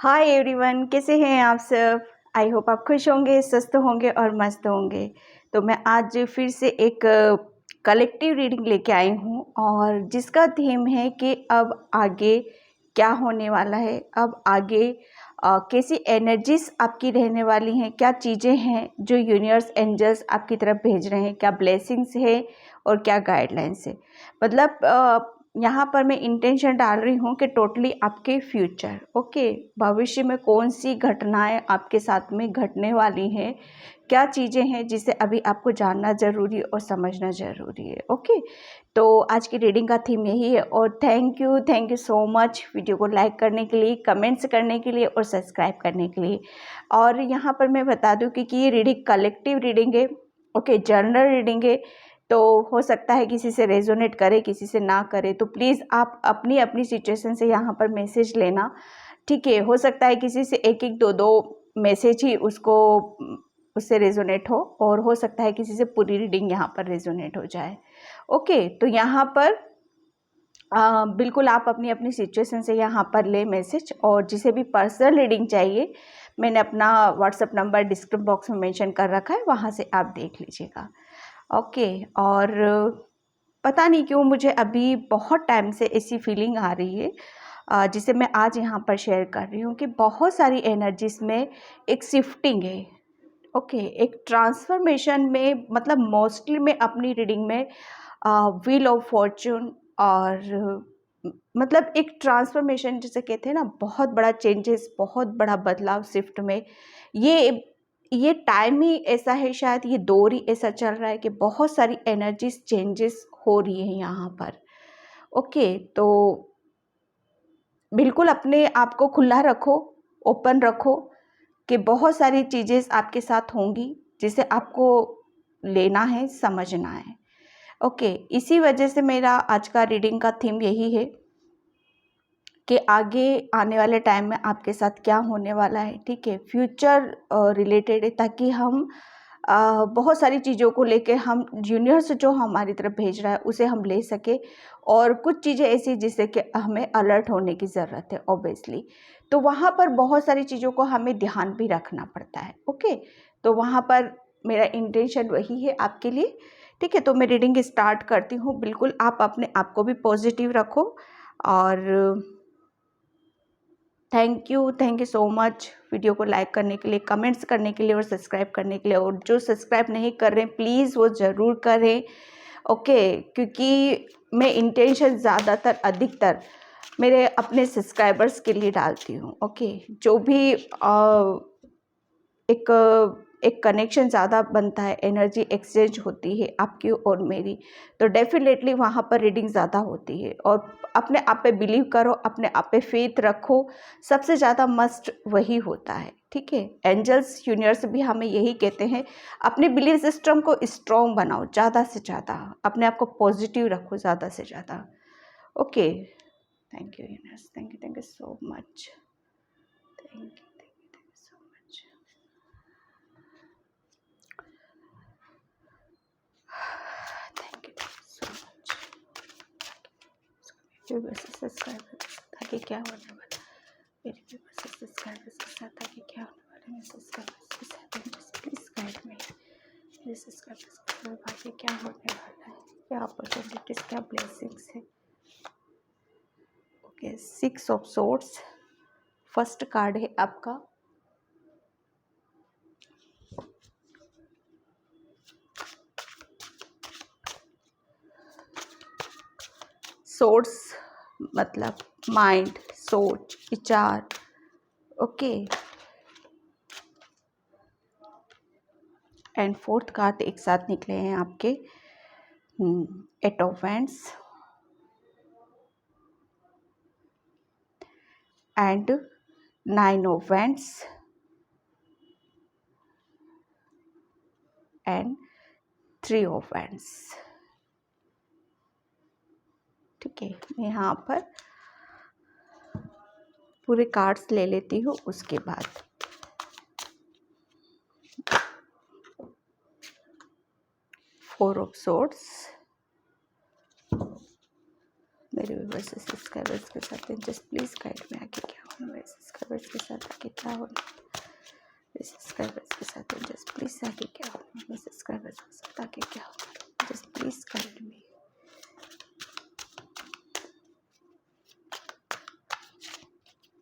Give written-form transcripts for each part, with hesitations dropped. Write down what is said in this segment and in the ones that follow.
Hi everyone, कैसे हैं आप सब। आई होप आप खुश होंगे, स्वस्थ होंगे और मस्त होंगे। तो मैं आज फिर से एक कलेक्टिव रीडिंग लेके आई हूँ और जिसका थीम है कि अब आगे क्या होने वाला है, अब आगे कैसी एनर्जीज आपकी रहने वाली हैं, क्या चीज़ें हैं जो यूनिवर्स एंजल्स आपकी तरफ भेज रहे हैं, क्या ब्लेसिंग्स है और क्या गाइडलाइंस है। मतलब यहाँ पर मैं इंटेंशन डाल रही हूँ कि टोटली आपके फ्यूचर भविष्य में कौन सी घटनाएं आपके साथ में घटने वाली हैं, क्या चीज़ें हैं जिसे अभी आपको जानना ज़रूरी और समझना ज़रूरी है। तो आज की रीडिंग का थीम यही है और thank you so much video को लाइक करने के लिए, कमेंट्स करने के लिए और सब्सक्राइब करने के लिए। और यहाँ पर मैं बता दूँ कि ये रीडिंग कलेक्टिव रीडिंग है, जनरल रीडिंग है। तो हो सकता है किसी से रेजोनेट करे, किसी से ना करे, तो प्लीज़ आप अपनी अपनी सिचुएशन से यहाँ पर मैसेज लेना, ठीक है। हो सकता है किसी से एक एक दो दो मैसेज ही उससे रेजोनेट हो और हो सकता है किसी से पूरी रीडिंग यहाँ पर रेजोनेट हो जाए। तो यहाँ पर बिल्कुल आप अपनी अपनी सिचुएशन से यहाँ पर ले मैसेज। और जिसे भी पर्सनल रीडिंग चाहिए, मैंने अपना व्हाट्सएप नंबर डिस्क्रिप्शन बॉक्स में मेंशन कर रखा है, वहाँ से आप देख लीजिएगा। और पता नहीं क्यों मुझे अभी बहुत टाइम से ऐसी फीलिंग आ रही है, जिसे मैं आज यहाँ पर शेयर कर रही हूँ कि बहुत सारी एनर्जीज में एक शिफ्टिंग है। एक ट्रांसफॉर्मेशन में, मतलब मोस्टली मैं अपनी रीडिंग में व्हील ऑफ फॉर्चून और मतलब एक ट्रांसफॉर्मेशन जिसे कहते हैं ना, बहुत बड़ा चेंजेस, बहुत बड़ा बदलाव शिफ्ट में। ये टाइम ही ऐसा है, शायद ये दौर ही ऐसा चल रहा है कि बहुत सारी एनर्जीज चेंजेस हो रही है यहाँ पर। तो बिल्कुल अपने आप को खुला रखो, ओपन रखो कि बहुत सारी चीज़ें आपके साथ होंगी जिसे आपको लेना है, समझना है। इसी वजह से मेरा आज का रीडिंग का थीम यही है कि आगे आने वाले टाइम में आपके साथ क्या होने वाला है, ठीक है। फ्यूचर रिलेटेड है, ताकि हम बहुत सारी चीज़ों को लेकर हम यूनिवर्स जो हमारी तरफ भेज रहा है उसे हम ले सके। और कुछ चीज़ें ऐसी जिससे कि हमें अलर्ट होने की ज़रूरत है ऑब्वियसली। तो वहाँ पर बहुत सारी चीज़ों को हमें ध्यान भी रखना पड़ता है। तो वहाँ पर मेरा इंटेंशन वही है आपके लिए, ठीक है। तो मैं रीडिंग स्टार्ट करती हूँ। बिल्कुल आप अपने आप को भी पॉजिटिव रखो और thank you so much video को लाइक करने के लिए, कमेंट्स करने के लिए और सब्सक्राइब करने के लिए। और जो सब्सक्राइब नहीं कर रहे हैं प्लीज़ वो ज़रूर करें, क्योंकि मैं इंटेंशन ज़्यादातर अधिकतर मेरे अपने सब्सक्राइबर्स के लिए डालती हूँ। जो भी एक कनेक्शन ज़्यादा बनता है, एनर्जी एक्सचेंज होती है आपकी और मेरी, तो डेफिनेटली वहाँ पर रीडिंग ज़्यादा होती है। और अपने आप पे बिलीव करो, अपने आप पे फेथ रखो, सबसे ज़्यादा मस्ट वही होता है, ठीक है। एंजल्स यूनिवर्स भी हमें यही कहते हैं, अपने बिलीव सिस्टम को स्ट्रॉन्ग बनाओ, ज़्यादा से ज़्यादा अपने आप को पॉजिटिव रखो, ज़्यादा से ज़्यादा। Thank you universe, thank you so much, thank you so much. ताकि क्या होने वाला मेरे व्यूअर्स सब्सक्राइबर्स के साथ, ताकि क्या होने वाला मेरे सब्सक्राइबर्स के साथ। प्लीज गाइड मी, मेरे सब्सक्राइबर्स के साथ आगे क्या होने वाला है, क्या अपॉर्चुनिटीज, क्या ब्लेसिंग्स है। 6 ऑफ सोर्ड्स फर्स्ट कार्ड है आपका। सोर्स मतलब माइंड, सोच, विचार। एंड फोर्थ कार्ड एक साथ निकले हैं आपके, 8 of wands and 9 of wands and 3 of wands, ठीक है। मैं यहाँ पर पूरे कार्ड्स ले लेती हूँ, उसके बाद 4 ऑफ सोर्ड्स, मेरे व्यूअर्स सब्सक्राइबर्स के साथ हैं, जस्ट प्लीज़ गाइड में आगे क्या होना, मेरे सब्सक्राइबर्स के साथ आगे क्या होना, मेरे सब्सक्राइबर्स के साथ हैं, जस्ट प्लीज़ आगे क्या होना, मेरे सब्सक्राइबर्स के साथ आगे क्या होना, जस्ट प्लीज़ गाइड में।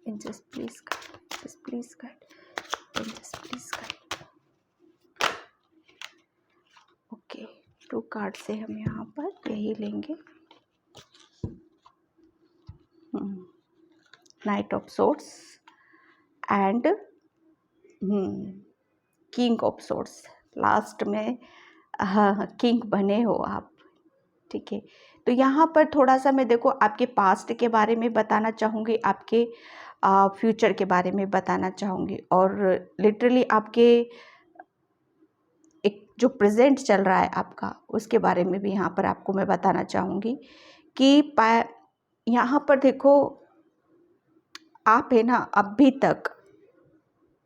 And just please guide, just please guide, and just please guide. Okay, 2 card से हम यहाँ पर यही लेंगे। Night of swords and king of swords. Last में किंग बने हो आप, ठीक है। तो यहाँ पर थोड़ा सा मैं देखो आपके पास्ट के बारे में बताना चाहूँगी, आपके फ्यूचर के बारे में बताना चाहूँगी, और लिटरली आपके एक जो प्रेजेंट चल रहा है आपका उसके बारे में भी यहाँ पर आपको मैं बताना चाहूँगी कि यहाँ पर देखो आप है ना अभी तक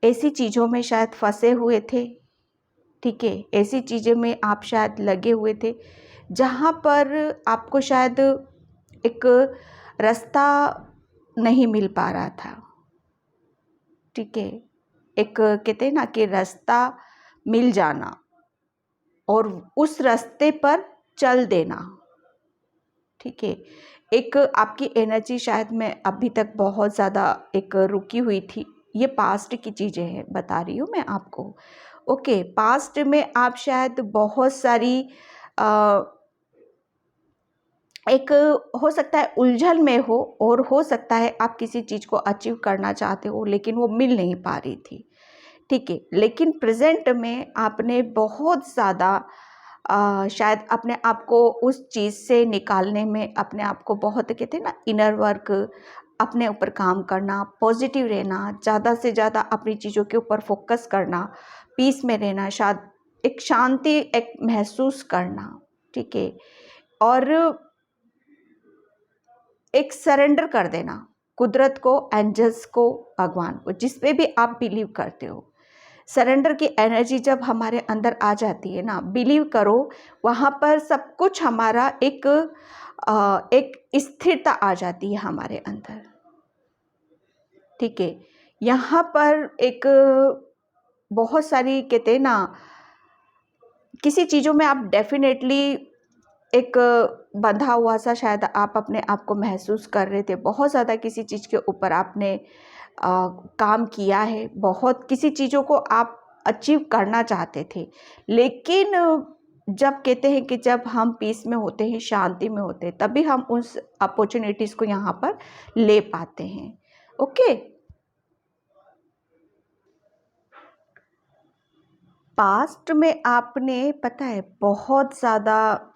ऐसी चीज़ों में शायद फंसे हुए थे, ठीक है। ऐसी चीज़ों में आप शायद लगे हुए थे जहाँ पर आपको शायद एक रास्ता नहीं मिल पा रहा था, ठीक है। एक कहते हैं ना कि रास्ता मिल जाना और उस रास्ते पर चल देना, ठीक है। एक आपकी एनर्जी शायद मैं अभी तक बहुत ज़्यादा एक रुकी हुई थी, ये पास्ट की चीज़ें हैं बता रही हूँ मैं आपको। ओके, पास्ट में आप शायद बहुत सारी एक हो सकता है उलझन में हो, और हो सकता है आप किसी चीज़ को अचीव करना चाहते हो लेकिन वो मिल नहीं पा रही थी, ठीक है। लेकिन प्रेजेंट में आपने बहुत ज़्यादा शायद अपने आप को उस चीज़ से निकालने में अपने आप को बहुत कहते हैं ना इनर वर्क, अपने ऊपर काम करना, पॉजिटिव रहना, ज़्यादा से ज़्यादा अपनी चीज़ों के ऊपर फोकस करना, पीस में रहना, शायद एक शांति एक महसूस करना, ठीक है। और एक सरेंडर कर देना कुदरत को, एंजल्स को, भगवान को, जिस पे भी आप बिलीव करते हो। सरेंडर की एनर्जी जब हमारे अंदर आ जाती है ना, बिलीव करो वहाँ पर सब कुछ हमारा एक स्थिरता आ जाती है हमारे अंदर, ठीक है। यहाँ पर एक बहुत सारी कहते हैं ना किसी चीज़ों में आप डेफिनेटली एक बंधा हुआ सा शायद आप अपने आप को महसूस कर रहे थे, बहुत ज़्यादा किसी चीज़ के ऊपर आपने काम किया है, बहुत किसी चीज़ों को आप अचीव करना चाहते थे, लेकिन जब कहते हैं कि जब हम पीस में होते हैं, शांति में होते हैं, तभी हम उस अपॉर्चुनिटीज़ को यहाँ पर ले पाते हैं। ओके, पास्ट में आपने पता है बहुत ज़्यादा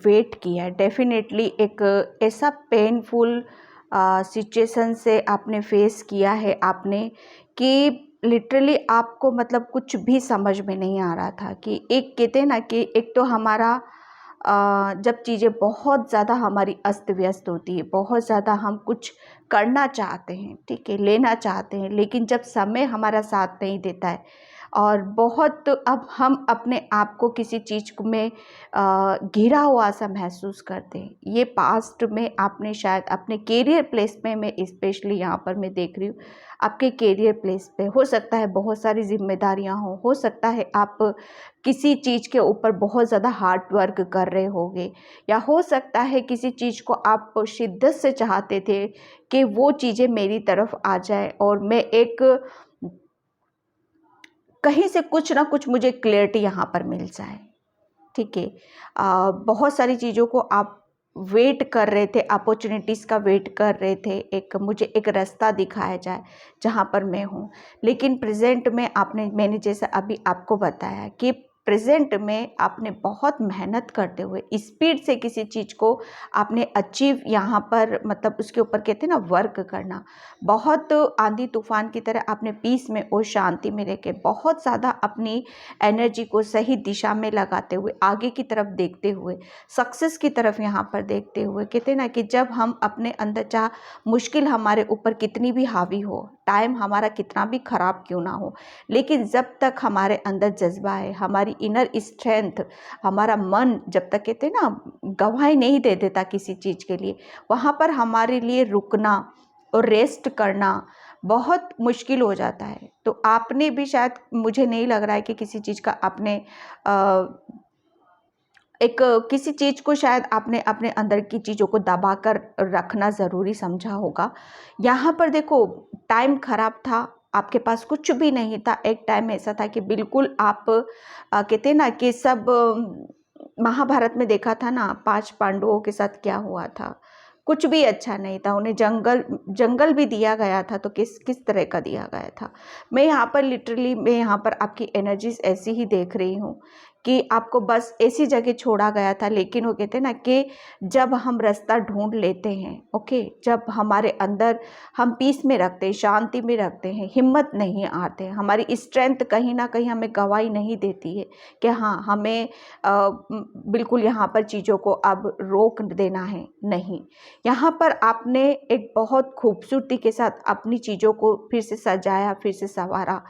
वेट किया है, डेफिनेटली एक ऐसा पेनफुल सिचुएशन से आपने फेस किया है आपने कि लिटरली आपको मतलब कुछ भी समझ में नहीं आ रहा था कि एक कहते हैं ना कि एक तो हमारा जब चीज़ें बहुत ज़्यादा हमारी अस्त व्यस्त होती है, बहुत ज़्यादा हम कुछ करना चाहते हैं, ठीक है, लेना चाहते हैं, लेकिन जब समय हमारा साथ नहीं देता है और बहुत अब हम अपने आप को किसी चीज़ में घिरा हुआ सा महसूस करते हैं। ये पास्ट में आपने शायद अपने करियर प्लेस में, मैं स्पेशली यहाँ पर मैं देख रही हूँ आपके करियर प्लेस पे हो सकता है बहुत सारी जिम्मेदारियाँ हो सकता है आप किसी चीज़ के ऊपर बहुत ज़्यादा हार्ड वर्क कर रहे होगे, या हो सकता है किसी चीज़ को आप शिद्दत से चाहते थे कि वो चीज़ें मेरी तरफ आ जाए और मैं एक कहीं से कुछ ना कुछ मुझे क्लैरिटी यहाँ पर मिल जाए, ठीक है। बहुत सारी चीज़ों को आप वेट कर रहे थे, अपॉर्चुनिटीज़ का वेट कर रहे थे, एक मुझे एक रास्ता दिखाया जाए जहाँ पर मैं हूँ, लेकिन प्रेजेंट में मैंने जैसा अभी आपको बताया कि प्रेजेंट में आपने बहुत मेहनत करते हुए स्पीड से किसी चीज़ को आपने अचीव यहाँ पर मतलब उसके ऊपर कहते हैं ना वर्क करना, बहुत आंधी तूफान की तरह आपने पीस में और शांति में रह के बहुत ज़्यादा अपनी एनर्जी को सही दिशा में लगाते हुए आगे की तरफ देखते हुए सक्सेस की तरफ यहाँ पर देखते हुए कहते हैं ना कि जब हम अपने अंदर चाह मुश्किल हमारे ऊपर कितनी भी हावी हो, टाइम हमारा कितना भी ख़राब क्यों ना हो, लेकिन जब तक हमारे अंदर जज्बा है, हमारी इनर स्ट्रेंथ, हमारा मन जब तक कहते हैं ना गवाही नहीं दे देता किसी चीज़ के लिए, वहाँ पर हमारे लिए रुकना और रेस्ट करना बहुत मुश्किल हो जाता है। तो आपने भी शायद, मुझे नहीं लग रहा है कि किसी चीज़ का आपने किसी चीज़ को शायद आपने अपने अंदर की चीज़ों को दबा कर रखना ज़रूरी समझा होगा। यहाँ पर देखो, टाइम ख़राब था, आपके पास कुछ भी नहीं था। एक टाइम ऐसा था कि बिल्कुल आप कहते हैं ना कि सब महाभारत में देखा था ना 5 पांडवों के साथ क्या हुआ था। कुछ भी अच्छा नहीं था, उन्हें जंगल भी दिया गया था, तो किस किस तरह का दिया गया था। मैं यहाँ पर लिटरली, मैं यहाँ पर आपकी एनर्जीज ऐसी ही देख रही हूँ कि आपको बस ऐसी जगह छोड़ा गया था। लेकिन वो कहते हैं ना कि जब हम रास्ता ढूंढ लेते हैं, ओके, जब हमारे अंदर हम पीस में रखते हैं, शांति में रखते हैं, हिम्मत नहीं आते हैं, हमारी स्ट्रेंथ कहीं ना कहीं हमें गवाही नहीं देती है कि हाँ हमें बिल्कुल यहाँ पर चीज़ों को अब रोक देना है। नहीं, यहाँ पर आपने एक बहुत खूबसूरती के साथ अपनी चीज़ों को फिर से सजाया, फिर से संवारा।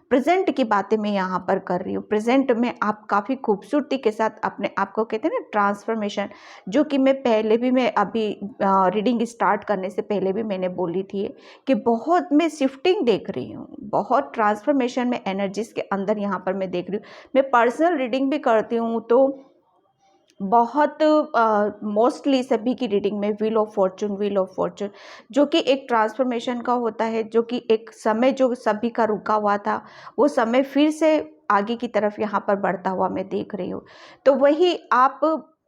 प्रेजेंट की बातें मैं यहाँ पर कर रही हूँ। प्रेजेंट में आप काफ़ी खूबसूरती के साथ अपने आप को कहते हैं ना ट्रांसफॉर्मेशन, जो कि मैं पहले भी, मैं अभी रीडिंग स्टार्ट करने से पहले भी मैंने बोली थी कि बहुत मैं शिफ्टिंग देख रही हूँ, बहुत ट्रांसफॉर्मेशन में एनर्जीज के अंदर यहाँ पर मैं देख रही हूँ। मैं पर्सनल रीडिंग भी करती हूँ, तो बहुत मोस्टली सभी की रीडिंग में व्हील ऑफ फॉर्चून जो कि एक ट्रांसफॉर्मेशन का होता है, जो कि एक समय जो सभी का रुका हुआ था, वो समय फिर से आगे की तरफ यहाँ पर बढ़ता हुआ मैं देख रही हूँ। तो वही आप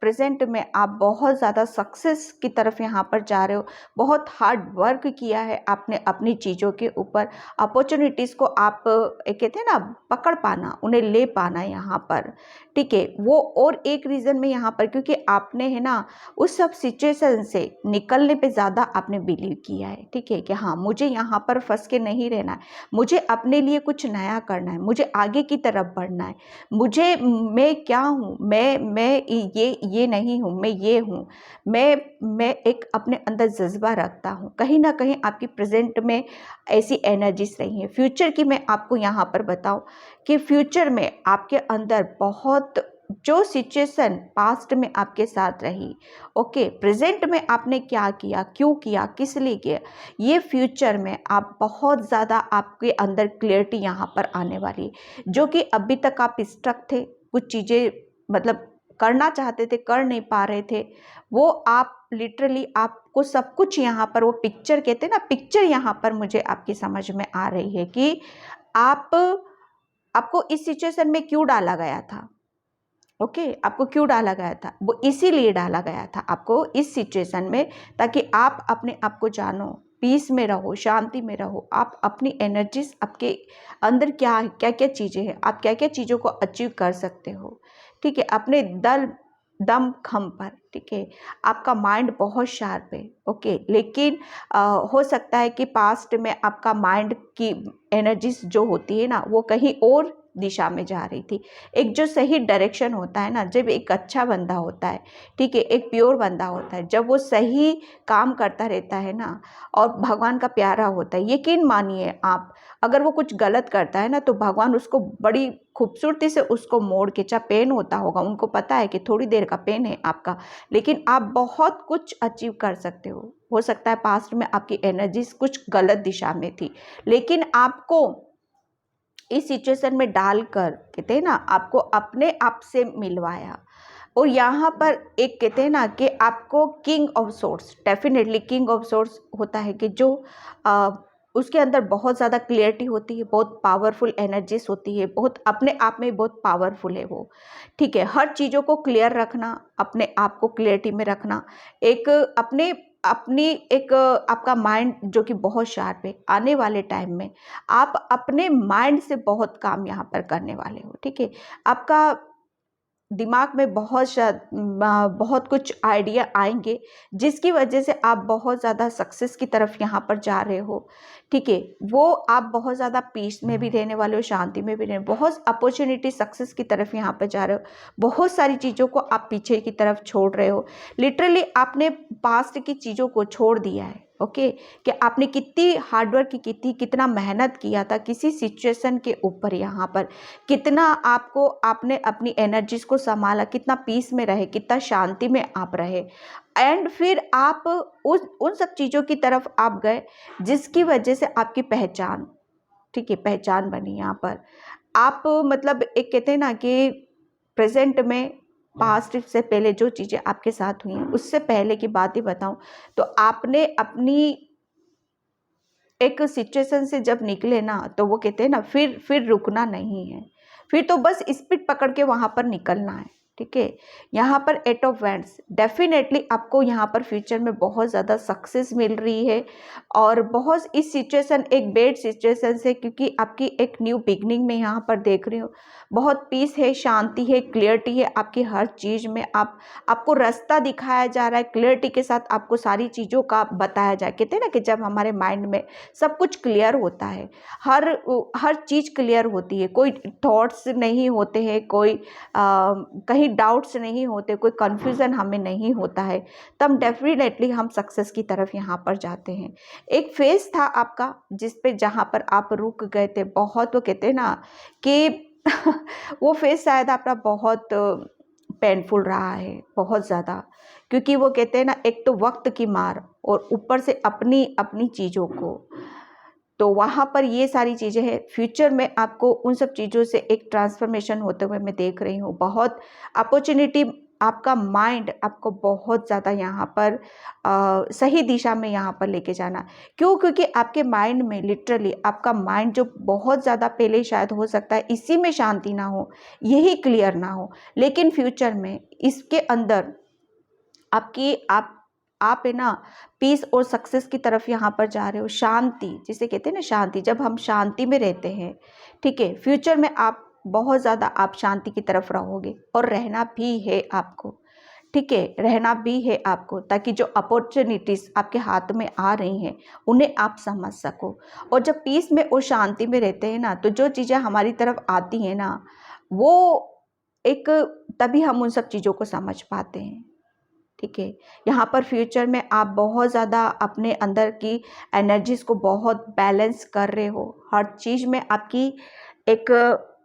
प्रेजेंट में आप बहुत ज़्यादा सक्सेस की तरफ यहाँ पर जा रहे हो। बहुत हार्ड वर्क किया है आपने अपनी चीज़ों के ऊपर। अपॉर्चुनिटीज़ को आप कहते हैं ना पकड़ पाना, उन्हें ले पाना यहाँ पर, ठीक है। वो और एक रीज़न में यहाँ पर, क्योंकि आपने है ना उस सब सिचुएशन से निकलने पे ज़्यादा आपने बिलीव किया है, ठीक है, कि हाँ मुझे यहाँ पर फंस के नहीं रहना है, मुझे अपने लिए कुछ नया करना है, मुझे आगे की तरफ बढ़ना है। मैं क्या हूँ, मैं ये नहीं हूँ, मैं ये हूँ। मैं एक अपने अंदर जज्बा रखता हूँ। कहीं ना कहीं आपकी प्रेजेंट में ऐसी एनर्जीज रही हैं। फ्यूचर की मैं आपको यहाँ पर बताऊँ कि फ्यूचर में आपके अंदर बहुत, जो सिचुएशन पास्ट में आपके साथ रही, ओके, प्रेजेंट में आपने क्या किया, क्यों किया, किस लिए किया, ये फ्यूचर में आप बहुत ज़्यादा, आपके अंदर क्लियरिटी यहाँ पर आने वाली है। जो कि अभी तक आप स्टक थे, कुछ चीज़ें मतलब करना चाहते थे, कर नहीं पा रहे थे, वो आप लिटरली, आपको सब कुछ यहाँ पर, वो पिक्चर कहते हैं ना, पिक्चर यहाँ पर मुझे आपकी समझ में आ रही है कि आपको इस सिचुएशन में क्यों डाला गया था, ओके, आपको क्यों डाला गया था, वो इसीलिए डाला गया था आपको इस सिचुएशन में, ताकि आप अपने आप को जानो, पीस में रहो, शांति में रहो। आप अपनी एनर्जीज, आपके अंदर क्या है, क्या क्या चीज़ें हैं, आप क्या क्या चीज़ों को अचीव कर सकते हो, ठीक है, अपने दम खम पर, ठीक है। आपका माइंड बहुत शार्प है, ओके, लेकिन हो सकता है कि पास्ट में आपका माइंड की एनर्जीज जो होती है ना, वो कहीं और दिशा में जा रही थी। एक जो सही डायरेक्शन होता है ना, जब एक अच्छा बंदा होता है, ठीक है, एक प्योर बंदा होता है, जब वो सही काम करता रहता है ना और भगवान का प्यारा होता है, यकीन मानिए आप, अगर वो कुछ गलत करता है ना, तो भगवान उसको बड़ी खूबसूरती से उसको मोड़ के, चाहे पेन होता होगा, उनको पता है कि थोड़ी देर का पेन है आपका, लेकिन आप बहुत कुछ अचीव कर सकते हो सकता है पास्ट में आपकी एनर्जीज कुछ गलत दिशा में थी, लेकिन आपको इस सिचुएशन में डालकर, कहते हैं ना, आपको अपने आप से मिलवाया। और यहाँ पर एक कहते हैं ना कि आपको king of source, definitely king of source होता है कि जो उसके अंदर बहुत ज़्यादा क्लियरिटी होती है, बहुत पावरफुल एनर्जीज होती है, बहुत अपने आप में बहुत पावरफुल है वो, ठीक है। हर चीज़ों को क्लियर रखना, अपने आप को क्लियरिटी में रखना, एक अपनी एक आपका माइंड जो कि बहुत शार्प है। आने वाले टाइम में आप अपने माइंड से बहुत काम यहाँ पर करने वाले हो, ठीक है। आपका दिमाग में बहुत कुछ आइडिया आएंगे, जिसकी वजह से आप बहुत ज़्यादा सक्सेस की तरफ यहाँ पर जा रहे हो, ठीक है। वो आप बहुत ज़्यादा पीस में भी रहने वाले हो, शांति में भी रहने, बहुत अपॉर्चुनिटी सक्सेस की तरफ यहाँ पर जा रहे हो। बहुत सारी चीज़ों को आप पीछे की तरफ छोड़ रहे हो। लिटरली आपने पास्ट की चीज़ों को छोड़ दिया है, ओके, कि आपने कितनी हार्डवर्क की, कितनी कितना मेहनत किया था किसी सिचुएशन के ऊपर, यहाँ पर कितना आपको आपने अपनी एनर्जीज को संभाला, कितना पीस में रहे, कितना शांति में आप रहे, एंड फिर आप उन सब चीज़ों की तरफ आप गए जिसकी वजह से आपकी पहचान, ठीक है, पहचान बनी यहाँ पर। आप मतलब एक कहते हैं ना कि प्रेजेंट में, पास्ट से पहले जो चीज़ें आपके साथ हुई हैं, उससे पहले की बात ही बताऊं तो आपने अपनी एक सिचुएशन से जब निकले ना, तो वो कहते हैं ना फिर रुकना नहीं है, फिर तो बस स्पीड पकड़ के वहाँ पर निकलना है, ठीक है। यहाँ पर 8 ऑफ वैंड्स, डेफिनेटली आपको यहाँ पर फ्यूचर में बहुत ज़्यादा सक्सेस मिल रही है, और बहुत इस सिचुएशन एक बेड सिचुएशन से, क्योंकि आपकी एक न्यू बिगनिंग में यहाँ पर देख रही हूँ, बहुत पीस है, शांति है, क्लियरिटी है आपकी हर चीज़ में। आपको रास्ता दिखाया जा रहा है, क्लियरिटी के साथ आपको सारी चीज़ों का बताया जाए। कहते हैं ना कि जब हमारे माइंड में सब कुछ क्लियर होता है, हर चीज़ क्लियर होती है, कोई थॉट्स नहीं होते हैं, कोई कहीं डाउट्स नहीं होते, कोई कन्फ्यूज़न हमें नहीं होता है, तब डेफिनेटली हम सक्सेस की तरफ यहाँ पर जाते हैं। एक फेज़ था आपका जिस पे जहाँ पर आप रुक गए थे, बहुत वो कहते हैं ना कि वो फेज़ शायद आपका बहुत पेनफुल रहा है, बहुत ज़्यादा, क्योंकि वो कहते हैं ना, एक तो वक्त की मार और ऊपर से अपनी अपनी चीज़ों को, तो वहाँ पर ये सारी चीज़ें हैं। फ्यूचर में आपको उन सब चीज़ों से एक ट्रांसफॉर्मेशन होते हुए मैं देख रही हूँ। बहुत अपॉर्चुनिटी, आपका माइंड आपको बहुत ज़्यादा यहाँ पर सही दिशा में यहाँ पर लेके जाना। क्यों? क्योंकि आपके माइंड में लिटरली आपका माइंड जो बहुत ज़्यादा पहले शायद हो सकता है इसी में शांति ना हो, यही क्लियर ना हो, लेकिन फ्यूचर में इसके अंदर आपकी आप है ना पीस और सक्सेस की तरफ यहाँ पर जा रहे हो। शांति जिसे कहते हैं ना, शांति, जब हम शांति में रहते हैं, ठीक है, फ्यूचर में आप बहुत ज़्यादा आप शांति की तरफ रहोगे, और रहना भी है आपको, ठीक है, रहना भी है आपको, ताकि जो अपॉर्चुनिटीज़ आपके हाथ में आ रही हैं उन्हें आप समझ सको। और जब पीस में और शांति में रहते हैं ना, तो जो चीज़ें हमारी तरफ आती हैं ना, वो एक, तभी हम उन सब चीज़ों को समझ पाते हैं, ठीक है। यहाँ पर फ्यूचर में आप बहुत ज़्यादा अपने अंदर की एनर्जीज़ को बहुत बैलेंस कर रहे हो, हर चीज़ में आपकी एक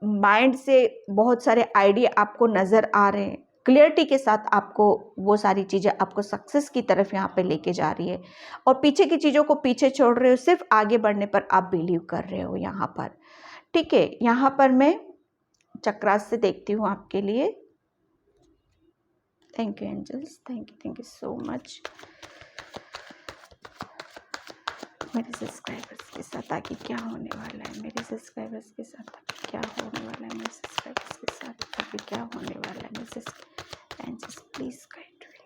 माइंड से बहुत सारे आइडिया आपको नज़र आ रहे हैं, क्लियरिटी के साथ आपको वो सारी चीज़ें आपको सक्सेस की तरफ यहाँ पे लेके जा रही है, और पीछे की चीज़ों को पीछे छोड़ रहे हो, सिर्फ आगे बढ़ने पर आप बिलीव कर रहे हो यहाँ पर, ठीक है। यहाँ पर मैं चक्रास से देखती हूँ आपके लिए। Thank you angels, thank you so much मेरे सब्सक्राइबर्स के साथ आगे क्या होने वाला है, मेरे सब्सक्राइबर्स के साथ आगे क्या होने वाला है, मेरे सब्सक्राइबर्स के साथ आगे क्या होने वाला है, मेरे एंजल्स प्लीज गाइड मी,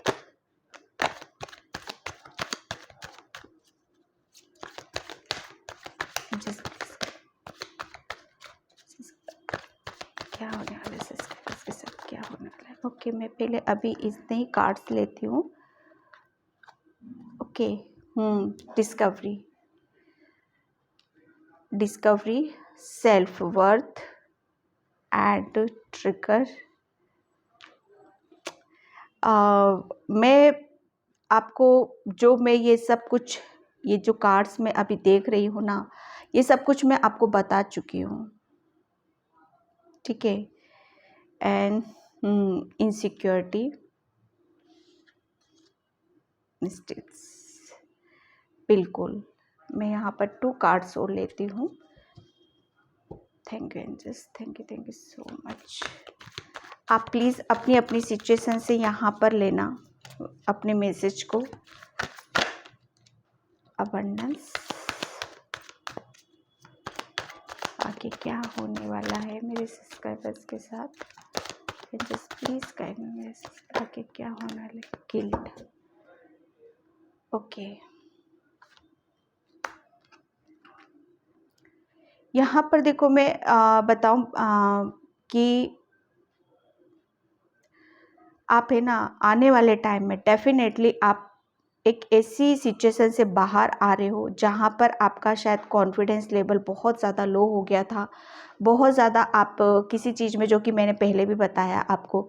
क्या होने वाला है, सब्सक्राइबर्स के साथ क्या होने वाला है। ओके, मैं पहले अभी इतने ही कार्ड्स लेती हूँ। Okay, discovery, self worth and trigger. मैं आपको मैं ये सब कुछ, ये जो कार्ड्स मैं अभी देख रही हूँ ना, ये सब कुछ मैं आपको बता चुकी हूँ, ठीक है। एंड इनसिक्योरिटी, मिस्टेक्स, बिल्कुल। मैं यहाँ पर 2 कार्ड्स और लेती हूँ। Thank you angels, thank you so much. आप प्लीज़ अपनी अपनी सिचुएशन से यहाँ पर लेना अपने मैसेज को। अबंडेंस, आगे क्या होने वाला है मेरे सब्सक्राइबर्स के साथ, जस्ट प्लीज़ गाइड मी, मेरे आगे क्या होने वाला है। Guilt, okay. यहाँ पर देखो, मैं बताऊँ कि आप है ना आने वाले टाइम में डेफिनेटली आप एक ऐसी सिचुएशन से बाहर आ रहे हो जहाँ पर आपका शायद कॉन्फिडेंस लेवल बहुत ज़्यादा लो हो गया था, बहुत ज़्यादा आप किसी चीज़ में, जो कि मैंने पहले भी बताया आपको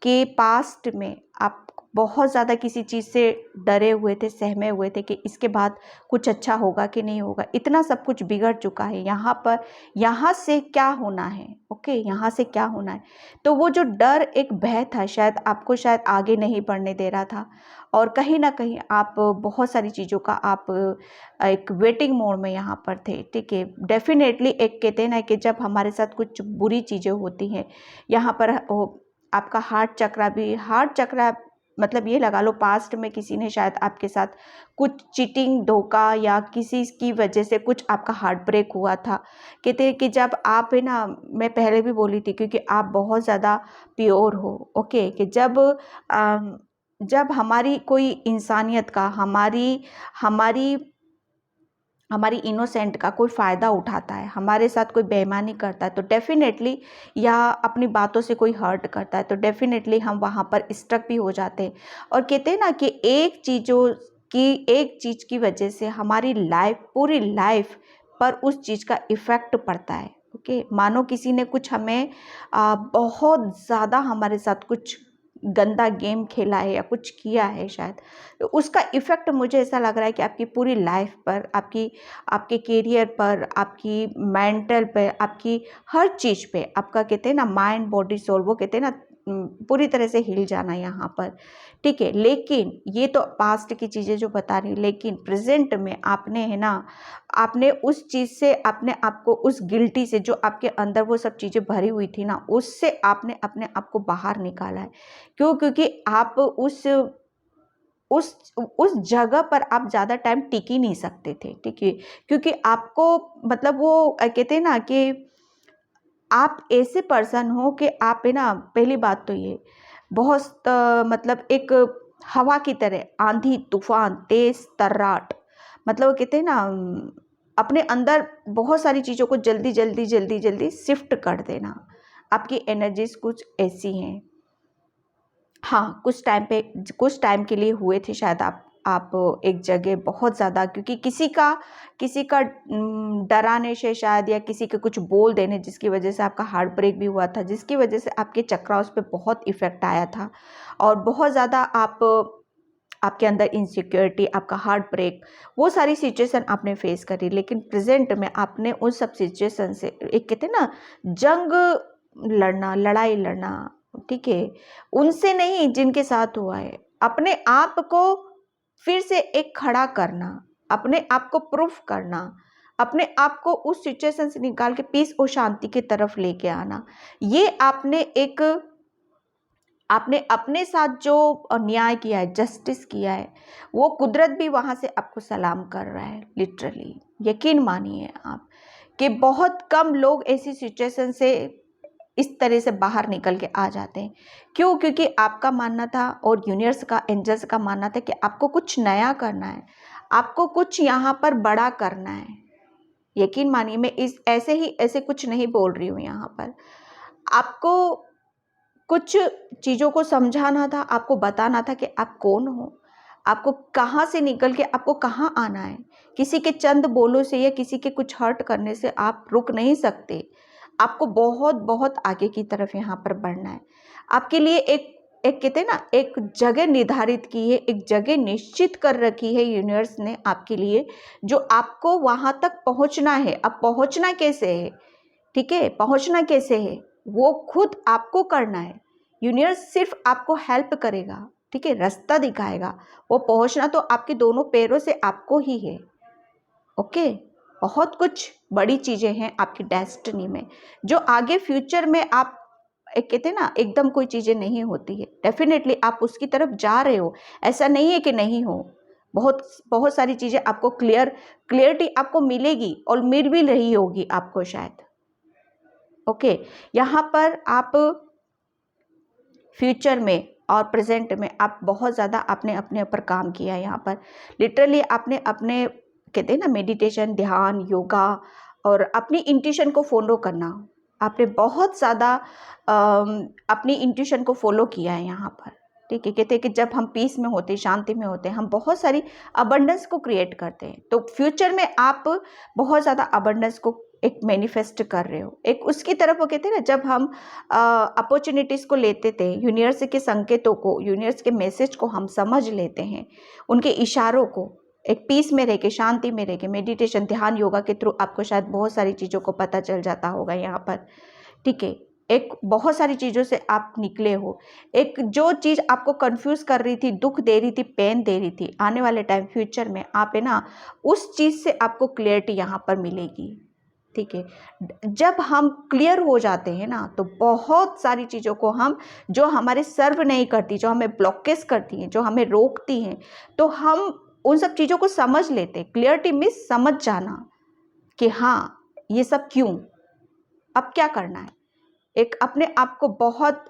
कि पास्ट में आप बहुत ज़्यादा किसी चीज़ से डरे हुए थे, सहमे हुए थे कि इसके बाद कुछ अच्छा होगा कि नहीं होगा। इतना सब कुछ बिगड़ चुका है यहाँ पर, यहाँ से क्या होना है, ओके, यहाँ से क्या होना है। तो वो जो डर, एक भय था, शायद आपको शायद आगे नहीं बढ़ने दे रहा था, और कहीं ना कहीं आप बहुत सारी चीज़ों का आप एक वेटिंग मोड में यहाँ पर थे, ठीक है। डेफिनेटली एक कहते हैं ना कि जब हमारे साथ कुछ बुरी चीज़ें होती हैं, यहाँ पर आपका हार्ट चक्रा मतलब ये लगा लो, पास्ट में किसी ने शायद आपके साथ कुछ चीटिंग, धोखा या किसी की वजह से कुछ आपका हार्ट ब्रेक हुआ था। कहते हैं कि जब आप है ना, मैं पहले भी बोली थी, क्योंकि आप बहुत ज़्यादा प्योर हो, ओके, कि जब हमारी कोई इंसानियत का, हमारी हमारी हमारी इनोसेंट का कोई फ़ायदा उठाता है, हमारे साथ कोई बेईमानी करता है, तो डेफिनेटली, या अपनी बातों से कोई हर्ट करता है, तो डेफिनेटली हम वहाँ पर स्टक भी हो जाते हैं। और कहते हैं ना कि एक चीज़ की वजह से हमारी लाइफ, पूरी लाइफ पर उस चीज़ का इफ़ेक्ट पड़ता है, ओके। मानो किसी ने कुछ हमें बहुत ज़्यादा हमारे साथ कुछ गंदा गेम खेला है या कुछ किया है शायद, तो उसका इफ़ेक्ट मुझे ऐसा लग रहा है कि आपकी पूरी लाइफ पर, आपके करियर पर, आपकी मेंटल पे, आपकी हर चीज़ पे, आपका कहते हैं ना माइंड, बॉडी, सोल, वो कहते हैं ना पूरी तरह से हिल जाना यहाँ पर, ठीक है। लेकिन ये तो पास्ट की चीज़ें जो बता रही, लेकिन प्रेजेंट में आपने है ना, आपने उस चीज़ से अपने आप को, उस गिल्टी से जो आपके अंदर वो सब चीज़ें भरी हुई थी ना, उससे आपने अपने आप को बाहर निकाला है। क्यों? क्योंकि आप उस जगह पर आप ज़्यादा टाइम टिक ही नहीं सकते थे, ठीक है। क्योंकि आपको मतलब वो कहते हैं ना कि आप ऐसे पर्सन हो कि आप है ना, पहली बात तो ये बहुत मतलब एक हवा की तरह, आंधी तूफान, तेज तर्राट, मतलब वो कहते हैं ना अपने अंदर बहुत सारी चीज़ों को जल्दी जल्दी जल्दी जल्दी शिफ्ट कर देना। आपकी एनर्जीज कुछ ऐसी हैं। हाँ, कुछ टाइम के लिए हुए थे शायद आप एक जगह बहुत ज़्यादा, क्योंकि किसी का डराने से शायद, या किसी के कुछ बोल देने जिसकी वजह से आपका हार्ट ब्रेक भी हुआ था, जिसकी वजह से आपके चक्रास पे बहुत इफ़ेक्ट आया था, और बहुत ज़्यादा आपके अंदर इनसिक्योरिटी, आपका हार्ट ब्रेक, वो सारी सिचुएशन आपने फेस करी। लेकिन प्रेजेंट में आपने उन सब सिचुएशन से एक कहते हैं ना जंग लड़ना, लड़ाई लड़ना, ठीक है, उनसे नहीं जिनके साथ हुआ है, अपने आप को फिर से एक खड़ा करना, अपने आप को प्रूफ करना, अपने आप को उस सिचुएशन से निकाल के पीस और शांति की तरफ लेके आना। ये आपने अपने साथ जो न्याय किया है, जस्टिस किया है, वो कुदरत भी वहाँ से आपको सलाम कर रहा है, लिटरली। यकीन मानिए आप कि बहुत कम लोग ऐसी सिचुएशन से इस तरह से बाहर निकल के आ जाते हैं। क्यों? क्योंकि आपका मानना था, और यूनिवर्स का, एंजल्स का मानना था कि आपको कुछ नया करना है, आपको कुछ यहाँ पर बड़ा करना है। यकीन मानिए, मैं ऐसे कुछ नहीं बोल रही हूँ यहाँ पर। आपको कुछ चीज़ों को समझाना था, आपको बताना था कि आप कौन हो, आपको कहाँ से निकल के आपको कहाँ आना है। किसी के चंद बोलों से या किसी के कुछ हर्ट करने से आप रुक नहीं सकते। आपको बहुत बहुत आगे की तरफ यहाँ पर बढ़ना है। आपके लिए एक एक कहते हैं ना, एक जगह निर्धारित की है, एक जगह निश्चित कर रखी है यूनिवर्स ने आपके लिए, जो आपको वहाँ तक पहुँचना है। अब पहुँचना कैसे है, ठीक है, पहुँचना कैसे है वो खुद आपको करना है। यूनिवर्स सिर्फ आपको हेल्प करेगा, ठीक है, रास्ता दिखाएगा। वो पहुँचना तो आपके दोनों पैरों से आपको ही है, ओके। बहुत कुछ बड़ी चीज़ें हैं आपकी डेस्टिनी में, जो आगे फ्यूचर में आप एक कहते हैं ना, एकदम कोई चीज़ें नहीं होती है। डेफिनेटली आप उसकी तरफ जा रहे हो, ऐसा नहीं है कि नहीं हो। बहुत बहुत सारी चीज़ें आपको क्लियरिटी आपको मिलेगी, और मिल भी रही होगी आपको शायद, ओके। यहाँ पर आप फ्यूचर में और प्रेजेंट में आप बहुत ज़्यादा आपने अपने ऊपर काम किया है। यहाँ पर लिटरली आपने अपने कहते हैं ना मेडिटेशन, ध्यान, योगा, और अपनी इंट्यूशन को फॉलो करना, आपने बहुत ज़्यादा अपनी इंट्यूशन को फॉलो किया है यहाँ पर, ठीक है। कहते हैं कि जब हम पीस में होते हैं, शांति में होते हैं, हम बहुत सारी अबंडेंस को क्रिएट करते हैं। तो फ्यूचर में आप बहुत ज़्यादा अबंडेंस को एक मैनिफेस्ट कर रहे हो, एक उसकी तरफ वो कहते हैं ना, जब हम अपॉर्चुनिटीज़ को लेते थे, यूनिवर्स के संकेतों को, यूनिवर्स के मैसेज को हम समझ लेते हैं, उनके इशारों को, एक पीस में रह के, शांति में रह के, मेडिटेशन, ध्यान, योगा के थ्रू आपको शायद बहुत सारी चीज़ों को पता चल जाता होगा यहाँ पर, ठीक है। एक बहुत सारी चीज़ों से आप निकले हो, एक जो चीज़ आपको कंफ्यूज कर रही थी, दुख दे रही थी, पेन दे रही थी, आने वाले टाइम फ्यूचर में आप है ना, उस चीज़ से आपको क्लियरिटी यहाँ पर मिलेगी, ठीक है। जब हम क्लियर हो जाते हैं ना, तो बहुत सारी चीज़ों को हम, जो हमारे सर्व नहीं करती, जो हमें ब्लॉकेज करती हैं, जो हमें रोकती हैं, तो हम उन सब चीज़ों को समझ लेते हैं। क्लियरिटी मीन्स समझ जाना कि हाँ, ये सब क्यों, अब क्या करना है, एक अपने आप को बहुत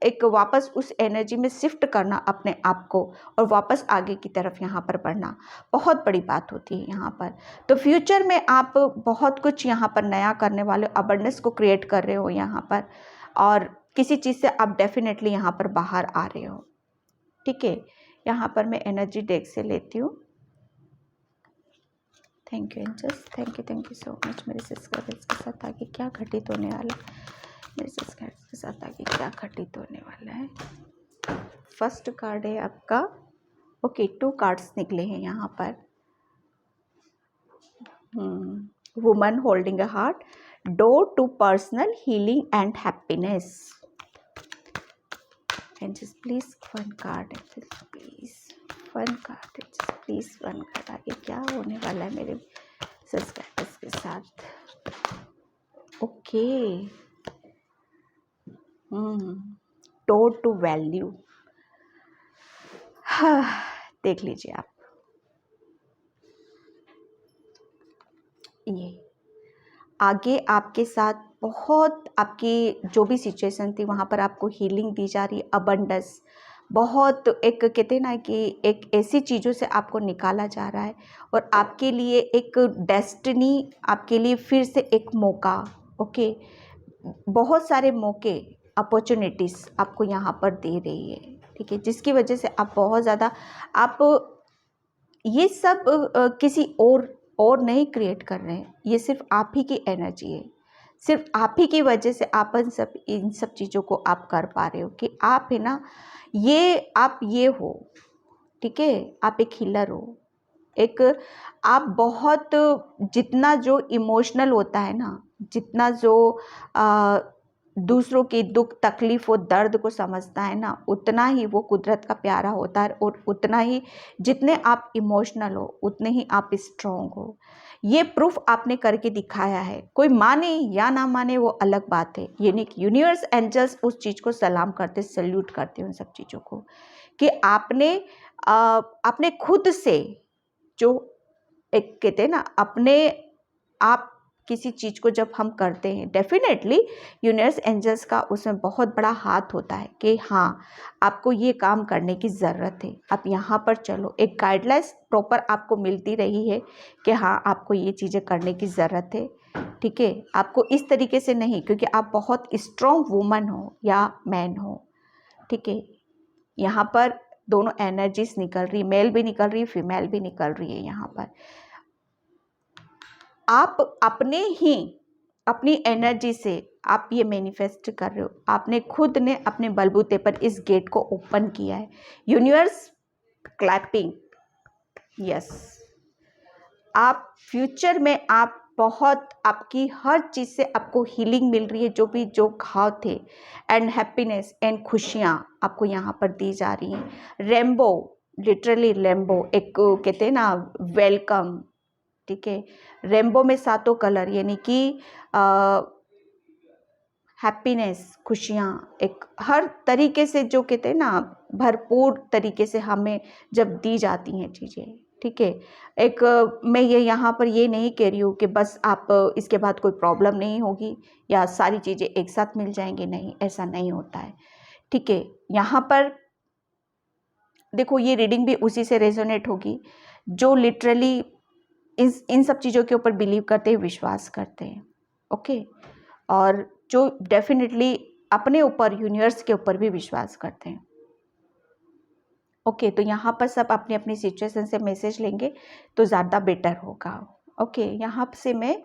एक वापस उस एनर्जी में शिफ्ट करना अपने आप को, और वापस आगे की तरफ यहाँ पर बढ़ना बहुत बड़ी बात होती है यहाँ पर। तो फ्यूचर में आप बहुत कुछ यहाँ पर नया करने वाले हो, अबंडेंस को क्रिएट कर रहे हो यहाँ पर, और किसी चीज़ से आप डेफिनेटली यहाँ पर बाहर आ रहे हो, ठीक है। यहाँ पर मैं एनर्जी डेक से लेती हूँ। Thank you angels, thank you so much. मेरे सब्सक्राइबर्स के साथ आगे क्या घटित होने वाला है, मेरे सब्सक्राइबर्स के साथ आगे क्या घटित होने वाला है। फर्स्ट कार्ड है आपका, ओके, 2 कार्ड्स निकले हैं यहाँ पर। Woman holding a heart, door to personal healing and happiness. Angels please one card, please one card, please one card. आगे क्या होने वाला है मेरे सब्सक्राइबर्स के साथ। Okay, door to value. हाँ, देख लीजिए आप, ये आगे आपके साथ बहुत, आपकी जो भी सिचुएशन थी वहाँ पर आपको हीलिंग दी जा रही, अबंडेंस, बहुत एक कहते हैं ना कि एक ऐसी चीज़ों से आपको निकाला जा रहा है, और आपके लिए एक डेस्टिनी, आपके लिए फिर से एक मौका, ओके, बहुत सारे मौके, अपॉर्चुनिटीज़ आपको यहाँ पर दे रही है, ठीक है, जिसकी वजह से आप बहुत ज़्यादा, आप ये सब किसी और नहीं क्रिएट कर रहे हैं, ये सिर्फ आप ही की एनर्जी है, सिर्फ आप ही की वजह से आप इन सब चीज़ों को आप कर पा रहे हो, कि आप है ना, ये आप ये हो, ठीक है, आप एक हीलर हो, एक आप बहुत, जितना जो इमोशनल होता है ना, जितना जो दूसरों की दुख तकलीफ और दर्द को समझता है ना, उतना ही वो कुदरत का प्यारा होता है, और उतना ही जितने आप इमोशनल हो उतने ही आप स्ट्रॉन्ग हो। ये प्रूफ आपने करके दिखाया है, कोई माने या ना माने वो अलग बात है, यानी कि यूनिवर्स एंजल्स उस चीज़ को सलाम करते, सल्यूट करते उन सब चीज़ों को, कि आपने खुद से जो एक कहते हैं ना, अपने आप किसी चीज़ को जब हम करते हैं, डेफिनेटली यूनिवर्स एंजल्स का उसमें बहुत बड़ा हाथ होता है कि हाँ, आपको ये काम करने की ज़रूरत है, आप यहाँ पर चलो, एक गाइडलाइंस प्रॉपर आपको मिलती रही है कि हाँ, आपको ये चीज़ें करने की ज़रूरत है, ठीक है। आपको इस तरीके से नहीं, क्योंकि आप बहुत स्ट्रॉन्ग वुमन हो या मैन हो, ठीक है। यहाँ पर दोनों एनर्जीज निकल रही, मेल भी निकल रही है, फीमेल भी निकल रही है। यहाँ पर आप अपने ही अपनी एनर्जी से आप ये मैनिफेस्ट कर रहे हो, आपने खुद ने अपने बलबूते पर इस गेट को ओपन किया है। यूनिवर्स क्लैपिंग, यस, आप फ्यूचर में आप बहुत, आपकी हर चीज़ से आपको हीलिंग मिल रही है, जो घाव थे, एंड हैप्पीनेस एंड खुशियाँ आपको यहाँ पर दी जा रही हैं। रेनबो, लिटरली रेनबो, एक कहते हैं ना वेलकम, ठीक है। रेनबो में 7 कलर, यानी कि हैप्पीनेस, खुशियाँ, एक हर तरीके से जो कहते हैं ना, भरपूर तरीके से हमें जब दी जाती हैं चीज़ें, ठीक है। एक मैं ये यहाँ पर ये नहीं कह रही हूँ कि बस आप इसके बाद कोई प्रॉब्लम नहीं होगी या सारी चीज़ें एक साथ मिल जाएंगी, नहीं, ऐसा नहीं होता है, ठीक है। यहाँ पर देखो, ये रीडिंग भी उसी से रेजोनेट होगी जो लिटरली इन सब चीज़ों के ऊपर बिलीव करते हैं, विश्वास करते हैं, ओके, और जो डेफिनेटली अपने ऊपर, यूनिवर्स के ऊपर भी विश्वास करते हैं, ओके। तो यहाँ पर सब अपनी अपनी सिचुएशन से मैसेज लेंगे तो ज़्यादा बेटर होगा, ओके। यहाँ से मैं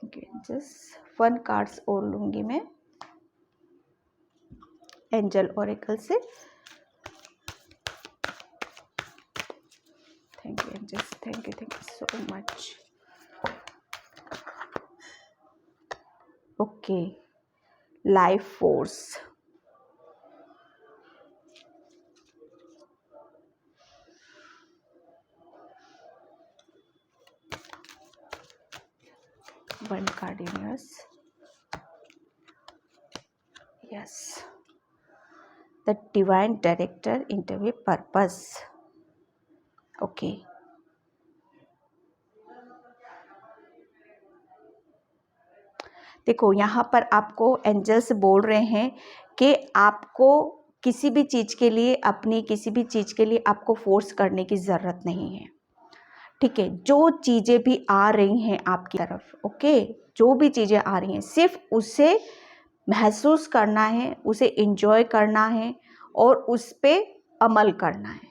थैंक यू जस्ट 1 कार्ड्स और लूँगी मैं एंजल ओरेकल से। Thank you angels, thank you so much. Okay, life force. One card universe. Yes. The divine director interview purpose. Okay. देखो यहाँ पर आपको एंजल्स बोल रहे हैं कि आपको किसी भी चीज़ के लिए किसी भी चीज़ के लिए आपको फोर्स करने की ज़रूरत नहीं है। ठीक है, जो चीज़ें भी आ रही हैं आपकी तरफ, ओके, जो भी चीज़ें आ रही हैं सिर्फ उसे महसूस करना है, उसे एंजॉय करना है और उस पे अमल करना है।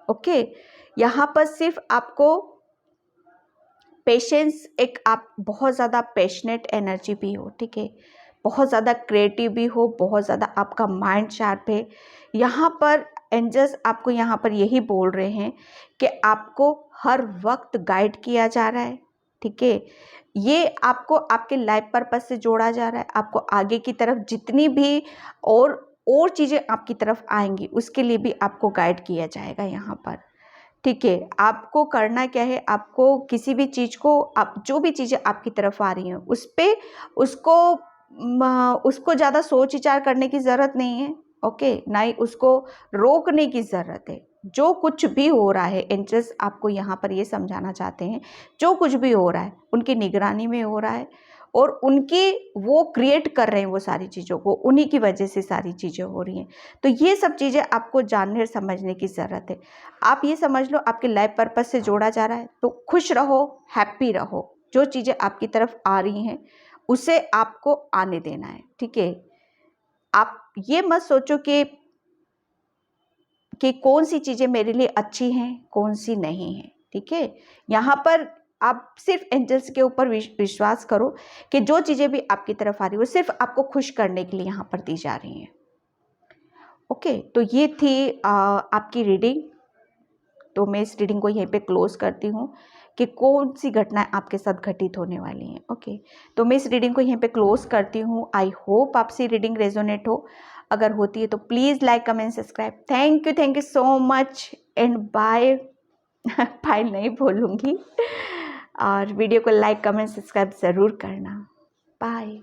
ओके, यहाँ पर सिर्फ आपको पेशेंस, एक आप बहुत ज़्यादा पैशनेट एनर्जी भी हो, ठीक है, बहुत ज़्यादा क्रिएटिव भी हो, बहुत ज़्यादा आपका माइंड शार्प है। यहाँ पर एंजल्स आपको यहाँ पर यही बोल रहे हैं कि आपको हर वक्त गाइड किया जा रहा है। ठीक है, ये आपको आपके लाइफ पर्पस से जोड़ा जा रहा है। आपको आगे की तरफ जितनी भी और चीज़ें आपकी तरफ आएंगी उसके लिए भी आपको गाइड किया जाएगा यहाँ पर। ठीक है, आपको करना क्या है, आपको किसी भी चीज़ को, आप जो भी चीज़ें आपकी तरफ आ रही हैं उस पे उसको ज़्यादा सोच विचार करने की ज़रूरत नहीं है। ओके, ना ही उसको रोकने की ज़रूरत है। जो कुछ भी हो रहा है एंजल्स आपको यहाँ पर ये समझाना चाहते हैं, जो कुछ भी हो रहा है उनकी निगरानी में हो रहा है और उनकी वो क्रिएट कर रहे हैं वो सारी चीज़ों को, उन्हीं की वजह से सारी चीज़ें हो रही हैं। तो ये सब चीज़ें आपको जानने और समझने की ज़रूरत है। आप ये समझ लो आपके लाइफ पर्पस से जोड़ा जा रहा है, तो खुश रहो, हैप्पी रहो। जो चीज़ें आपकी तरफ आ रही हैं उसे आपको आने देना है। ठीक है, आप ये मत सोचो कि कौन सी चीज़ें मेरे लिए अच्छी हैं, कौन सी नहीं है। ठीक है, यहाँ पर आप सिर्फ एंजल्स के ऊपर विश्वास करो कि जो चीज़ें भी आपकी तरफ आ रही है वो सिर्फ आपको खुश करने के लिए यहाँ पर दी जा रही हैं। ओके, तो ये थी आपकी रीडिंग। तो मैं इस रीडिंग को यहीं पे क्लोज करती हूँ कि कौन सी घटनाएं आपके साथ घटित होने वाली हैं। ओके, तो मैं इस रीडिंग को यहीं पे क्लोज करती हूँ। आई होप आपसे रीडिंग रेजोनेट हो। अगर होती है तो please like, comment, subscribe. Thank you so much and bye. Bye नहीं बोलूँगी, और वीडियो को लाइक, कमेंट, सब्सक्राइब ज़रूर करना। बाय।